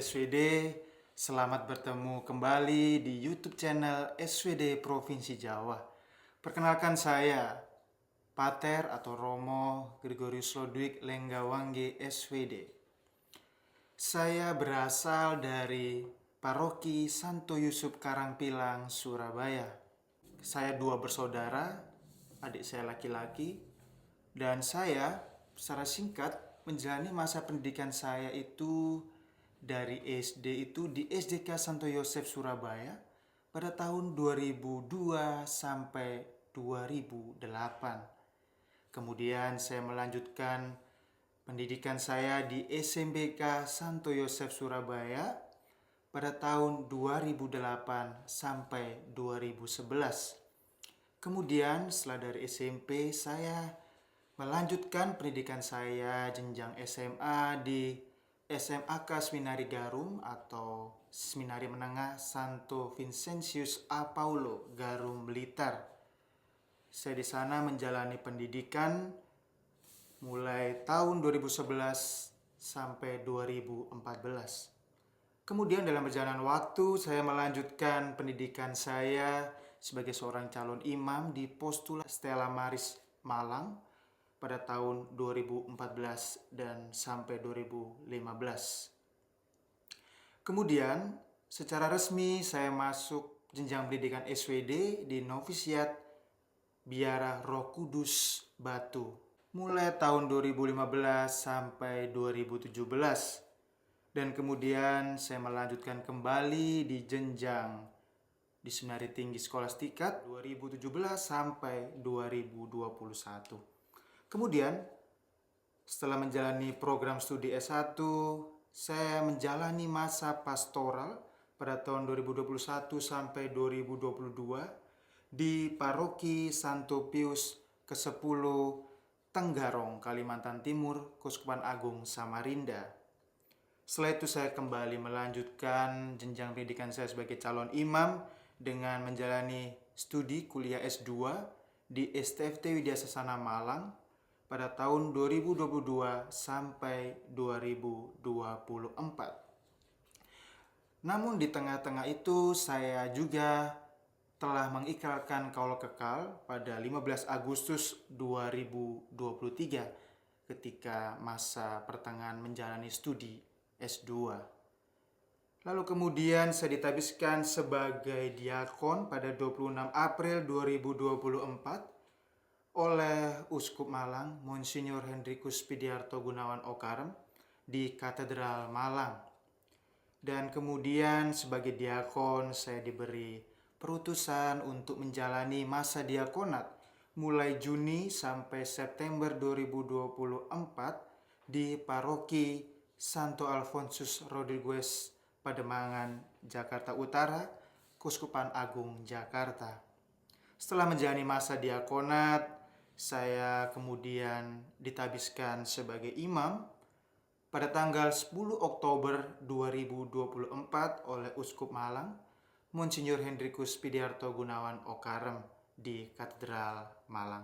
SWD, selamat bertemu kembali di YouTube channel SWD Provinsi Jawa. Perkenalkan saya, Pater atau Romo Gregorius Lodwig Lenggawangge SWD. Saya berasal dari Paroki Santo Yusuf Karangpilang, Surabaya. Saya dua bersaudara, adik saya laki-laki, dan saya secara singkat menjalani masa pendidikan saya itu dari SD itu di SDK Santo Yosef Surabaya pada tahun 2002 sampai 2008. Kemudian saya melanjutkan pendidikan saya di SMBK Santo Yosef Surabaya pada tahun 2008 sampai 2011. Kemudian setelah dari SMP saya melanjutkan pendidikan saya jenjang SMA di SMAK Seminari Garum atau Seminari Menengah Santo Vincentius A. Paulo, Garum, Blitar. Saya di sana menjalani pendidikan mulai tahun 2011 sampai 2014. Kemudian dalam perjalanan waktu saya melanjutkan pendidikan saya sebagai seorang calon imam di Postula Stella Maris Malang pada tahun 2014 dan sampai 2015. Kemudian secara resmi saya masuk jenjang pendidikan SWD di novisiat Biara Roh Kudus Batu mulai tahun 2015 sampai 2017. Dan kemudian saya melanjutkan kembali di jenjang di Seminari Tinggi Skolastikat 2017 sampai 2021. Kemudian setelah menjalani program studi S1, saya menjalani masa pastoral pada tahun 2021 sampai 2022 di Paroki Santo Pius ke-10 Tenggarong, Kalimantan Timur, Keuskupan Agung Samarinda. Setelah itu saya kembali melanjutkan jenjang pendidikan saya sebagai calon imam dengan menjalani studi kuliah S2 di STFT Widya Sasana Malang pada tahun 2022 sampai 2024. Namun di tengah-tengah itu saya juga telah mengikrarkan kaul kekal pada 15 Agustus 2023 ketika masa pertengahan menjalani studi S2. Lalu kemudian saya ditabiskan sebagai diakon pada 26 April 2024 oleh Uskup Malang, Monsinyur Hendrikus Pidiarto Gunawan Okarem di Katedral Malang. Dan kemudian sebagai diakon saya diberi perutusan untuk menjalani masa diakonat mulai Juni sampai September 2024 di Paroki Santo Alfonsus Rodriguez, Pademangan, Jakarta Utara, Keuskupan Agung Jakarta. Setelah menjalani masa diakonat, saya kemudian ditabiskan sebagai imam pada tanggal 10 Oktober 2024 oleh Uskup Malang, Monsinyur Hendrikus Pidiarto Gunawan Okarem di Katedral Malang.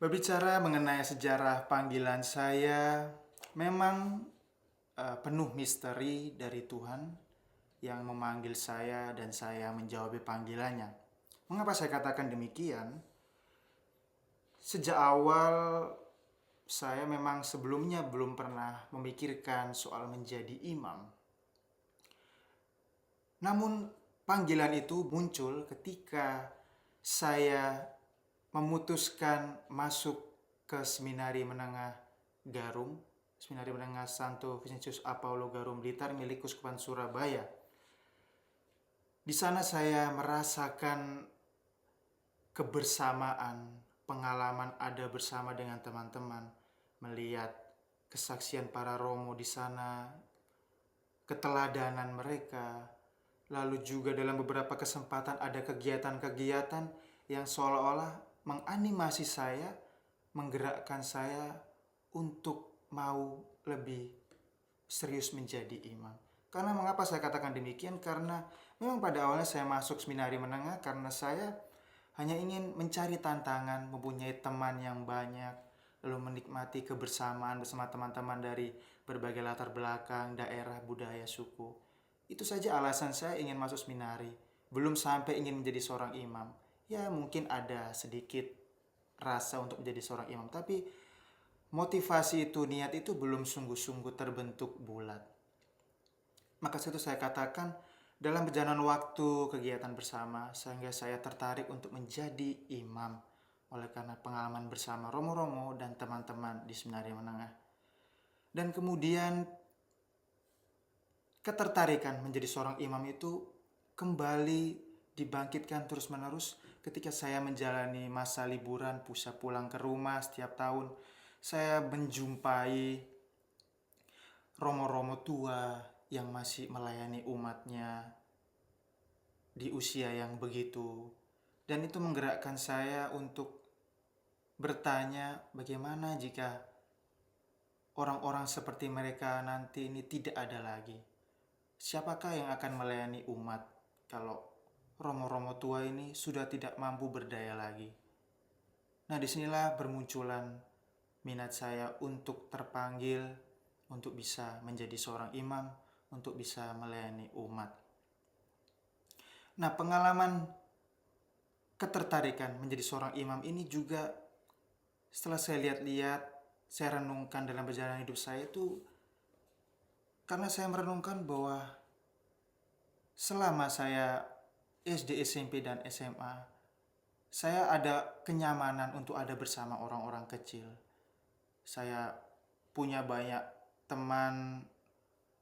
Berbicara mengenai sejarah panggilan saya, memang penuh misteri dari Tuhan yang memanggil saya dan saya menjawab panggilannya. Mengapa saya katakan demikian? Sejak awal saya memang sebelumnya belum pernah memikirkan soal menjadi imam. Namun panggilan itu muncul ketika saya memutuskan masuk ke Seminari Menengah Garum, Seminari Menengah Santo Vincentius A. Paulo Garum Blitar milik Keuskupan Surabaya. Di sana saya merasakan kebersamaan, pengalaman ada bersama dengan teman-teman, melihat kesaksian para romo di sana, keteladanan mereka, lalu juga dalam beberapa kesempatan ada kegiatan-kegiatan yang seolah-olah menganimasi saya, menggerakkan saya untuk mau lebih serius menjadi imam. Karena mengapa saya katakan demikian? Karena memang pada awalnya saya masuk seminari menengah karena saya hanya ingin mencari tantangan, mempunyai teman yang banyak, lalu menikmati kebersamaan bersama teman-teman dari berbagai latar belakang, daerah, budaya, suku. Itu saja alasan saya ingin masuk seminari. Belum sampai ingin menjadi seorang imam. Ya mungkin ada sedikit rasa untuk menjadi seorang imam, tapi motivasi itu, niat itu belum sungguh-sungguh terbentuk bulat. Maka itu saya katakan dalam perjalanan waktu kegiatan bersama sehingga saya tertarik untuk menjadi imam oleh karena pengalaman bersama Romo-Romo dan teman-teman di seminari menengah. Dan kemudian ketertarikan menjadi seorang imam itu kembali dibangkitkan terus-menerus ketika saya menjalani masa liburan pusat pulang ke rumah setiap tahun. Saya menjumpai romo-romo tua yang masih melayani umatnya di usia yang begitu. Dan itu menggerakkan saya untuk bertanya bagaimana jika orang-orang seperti mereka nanti ini tidak ada lagi. Siapakah yang akan melayani umat kalau romo-romo tua ini sudah tidak mampu berdaya lagi? Nah, disinilah bermunculan minat saya untuk terpanggil, untuk bisa menjadi seorang imam, untuk bisa melayani umat. Nah, pengalaman ketertarikan menjadi seorang imam ini juga setelah saya lihat-lihat, saya renungkan dalam perjalanan hidup saya itu karena saya merenungkan bahwa selama saya SD, SMP, dan SMA, saya ada kenyamanan untuk ada bersama orang-orang kecil. Saya punya banyak teman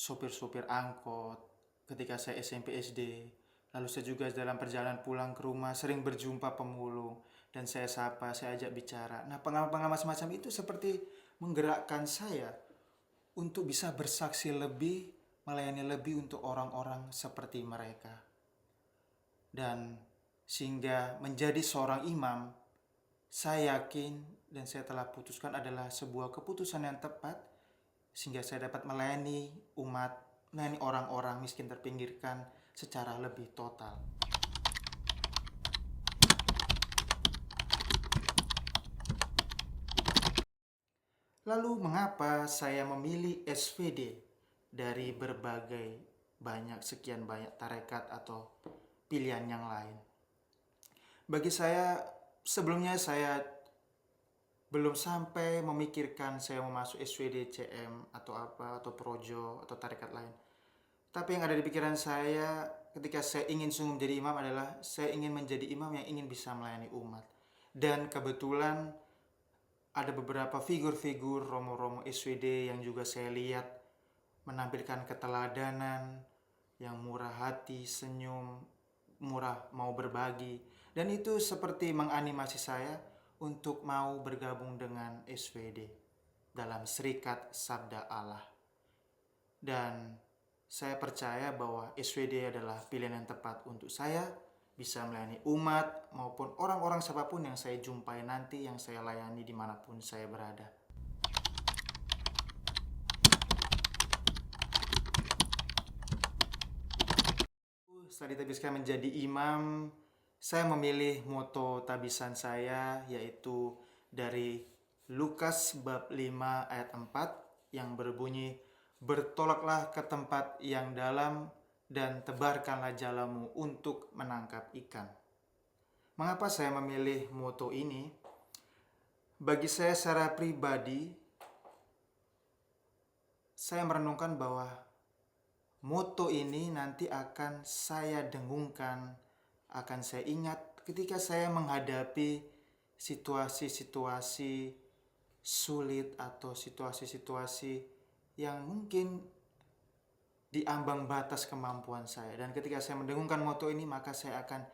sopir-sopir angkot ketika saya SMP, SD. Lalu saya juga dalam perjalanan pulang ke rumah sering berjumpa pemulung dan saya sapa, saya ajak bicara. Nah, pengalaman-pengalaman semacam itu seperti menggerakkan saya untuk bisa bersaksi lebih, melayani lebih untuk orang-orang seperti mereka. Dan sehingga menjadi seorang imam, saya yakin dan saya telah putuskan adalah sebuah keputusan yang tepat sehingga saya dapat melayani umat, melayani orang-orang miskin terpinggirkan secara lebih total. Lalu mengapa saya memilih SVD dari berbagai sekian banyak tarekat atau pilihan yang lain? Bagi saya, sebelumnya saya belum sampai memikirkan saya mau masuk SVD, CM, atau apa, atau Projo, atau tarekat lain. Tapi yang ada di pikiran saya ketika saya ingin sungguh menjadi imam adalah saya ingin menjadi imam yang ingin bisa melayani umat. Dan kebetulan ada beberapa figur-figur romo-romo SVD yang juga saya lihat menampilkan keteladanan, yang murah hati, senyum, murah mau berbagi. Dan itu seperti menganimasi saya untuk mau bergabung dengan SVD dalam Serikat Sabda Allah. Dan saya percaya bahwa SVD adalah pilihan yang tepat untuk saya bisa melayani umat maupun orang-orang siapapun yang saya jumpai nanti, yang saya layani dimanapun saya berada. Setelah ditebiskan menjadi imam, saya memilih moto tabisan saya yaitu dari Lukas bab 5 ayat 4 yang berbunyi, "Bertolaklah ke tempat yang dalam dan tebarkanlah jalamu untuk menangkap ikan." Mengapa saya memilih moto ini? Bagi saya secara pribadi, saya merenungkan bahwa moto ini nanti akan saya dengungkan, akan saya ingat ketika saya menghadapi situasi-situasi sulit atau situasi-situasi yang mungkin di ambang batas kemampuan saya. Dan ketika saya mendengungkan moto ini, maka saya akan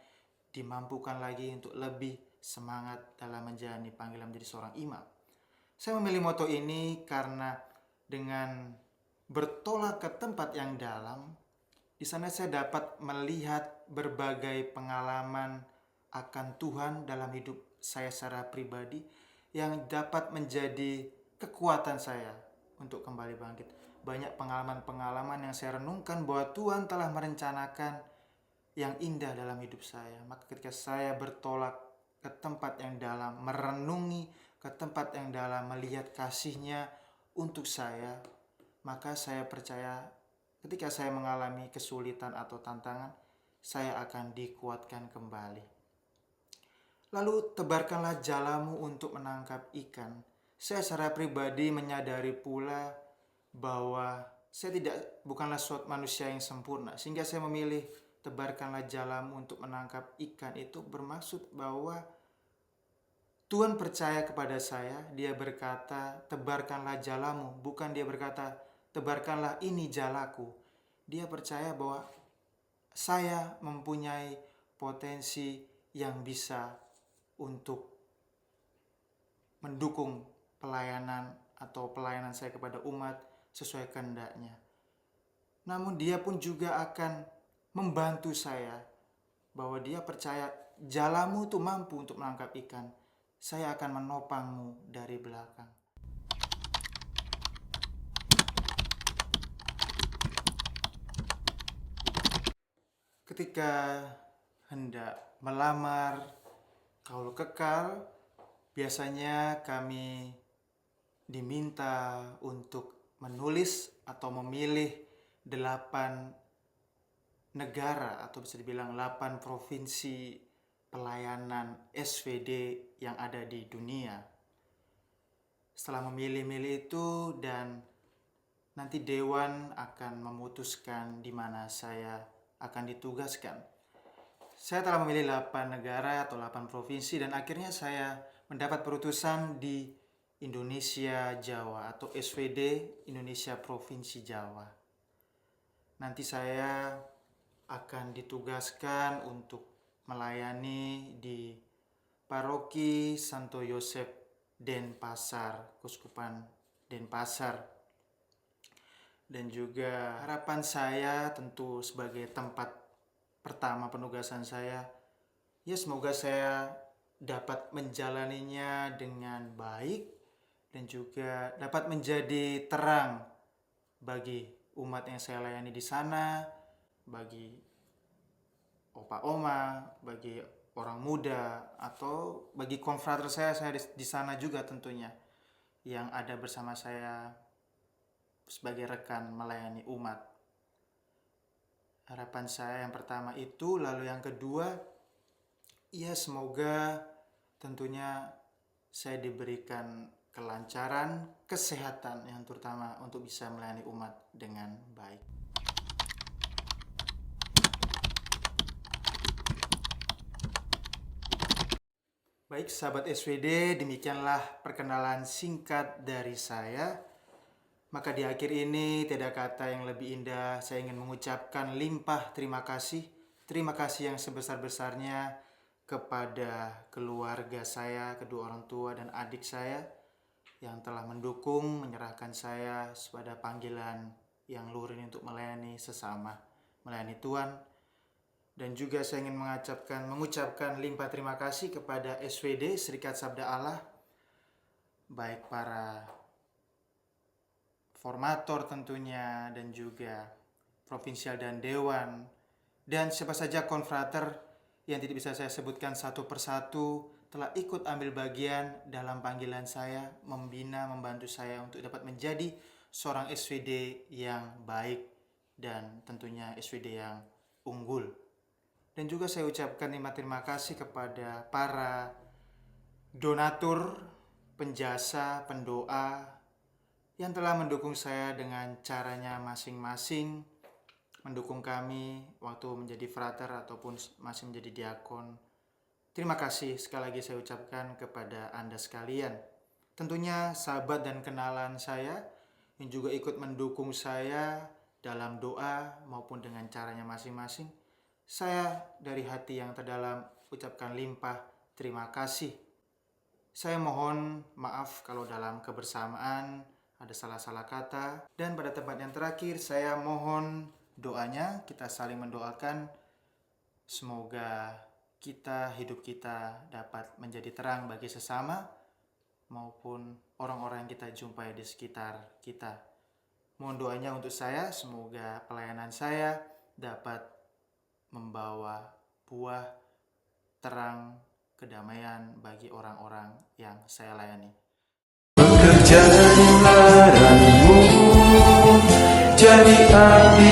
dimampukan lagi untuk lebih semangat dalam menjalani panggilan menjadi seorang imam. Saya memilih moto ini karena dengan bertolak ke tempat yang dalam, di sana saya dapat melihat berbagai pengalaman akan Tuhan dalam hidup saya secara pribadi yang dapat menjadi kekuatan saya untuk kembali bangkit. Banyak pengalaman-pengalaman yang saya renungkan bahwa Tuhan telah merencanakan yang indah dalam hidup saya. Maka ketika saya bertolak ke tempat yang dalam, merenungi ke tempat yang dalam, melihat kasih-Nya untuk saya, maka saya percaya ketika saya mengalami kesulitan atau tantangan, saya akan dikuatkan kembali. Lalu tebarkanlah jalamu untuk menangkap ikan. Saya secara pribadi menyadari pula bahwa saya bukanlah suatu manusia yang sempurna, sehingga saya memilih tebarkanlah jalamu untuk menangkap ikan. Itu bermaksud bahwa Tuhan percaya kepada saya. Dia berkata tebarkanlah jalamu, bukan dia berkata tebarkanlah ini jalaku. Dia percaya bahwa saya mempunyai potensi yang bisa untuk mendukung pelayanan atau pelayanan saya kepada umat sesuai kehendak-Nya. Namun dia pun juga akan membantu saya, bahwa dia percaya jalamu itu mampu untuk menangkap ikan. Saya akan menopangmu dari belakang. Ketika hendak melamar kaul kekal, biasanya kami diminta untuk menulis atau memilih 8 negara atau bisa dibilang 8 provinsi pelayanan SVD yang ada di dunia. Setelah memilih-milih itu, dan nanti dewan akan memutuskan di mana saya akan ditugaskan. Saya telah memilih 8 negara atau 8 provinsi, dan akhirnya saya mendapat perutusan di Indonesia Jawa atau SVD Indonesia Provinsi Jawa. Nanti saya akan ditugaskan untuk melayani di Paroki Santo Yosef Denpasar, Keuskupan Denpasar. Dan juga harapan saya tentu sebagai tempat pertama penugasan saya, ya semoga saya dapat menjalaninya dengan baik dan juga dapat menjadi terang bagi umat yang saya layani di sana, bagi opa-oma, bagi orang muda, atau bagi konfrater saya di sana juga tentunya, yang ada bersama saya sebagai rekan melayani umat. Harapan saya yang pertama itu, lalu yang kedua, ya semoga tentunya saya diberikan kelancaran, kesehatan yang terutama untuk bisa melayani umat dengan baik. Baik sahabat SVD, demikianlah perkenalan singkat dari saya. Maka di akhir ini tidak kata yang lebih indah, saya ingin mengucapkan limpah terima kasih. Terima kasih yang sebesar-besarnya kepada keluarga saya, kedua orang tua dan adik saya yang telah mendukung, menyerahkan saya pada panggilan yang luhur ini untuk melayani sesama, melayani Tuhan. Dan juga saya ingin mengucapkan limpah terima kasih kepada SVD, Serikat Sabda Allah, baik para formator tentunya, dan juga provinsial dan dewan, dan siapa saja konfrater yang tidak bisa saya sebutkan satu persatu telah ikut ambil bagian dalam panggilan saya, membina, membantu saya untuk dapat menjadi seorang SVD yang baik dan tentunya SVD yang unggul. Dan juga saya ucapkan terima kasih kepada para donatur, penjasa, pendoa yang telah mendukung saya dengan caranya masing-masing, mendukung kami waktu menjadi frater ataupun masih menjadi diakon. Terima kasih sekali lagi saya ucapkan kepada Anda sekalian. Tentunya sahabat dan kenalan saya yang juga ikut mendukung saya dalam doa maupun dengan caranya masing-masing. Saya dari hati yang terdalam ucapkan limpah terima kasih. Saya mohon maaf kalau dalam kebersamaan ada salah-salah kata. Dan pada tempat yang terakhir, saya mohon doanya, kita saling mendoakan. Semoga hidup kita dapat menjadi terang bagi sesama maupun orang-orang yang kita jumpai di sekitar kita. Mohon doanya untuk saya, semoga pelayanan saya dapat membawa buah terang kedamaian bagi orang-orang yang saya layani. Pekerjaan ladangmu jadi api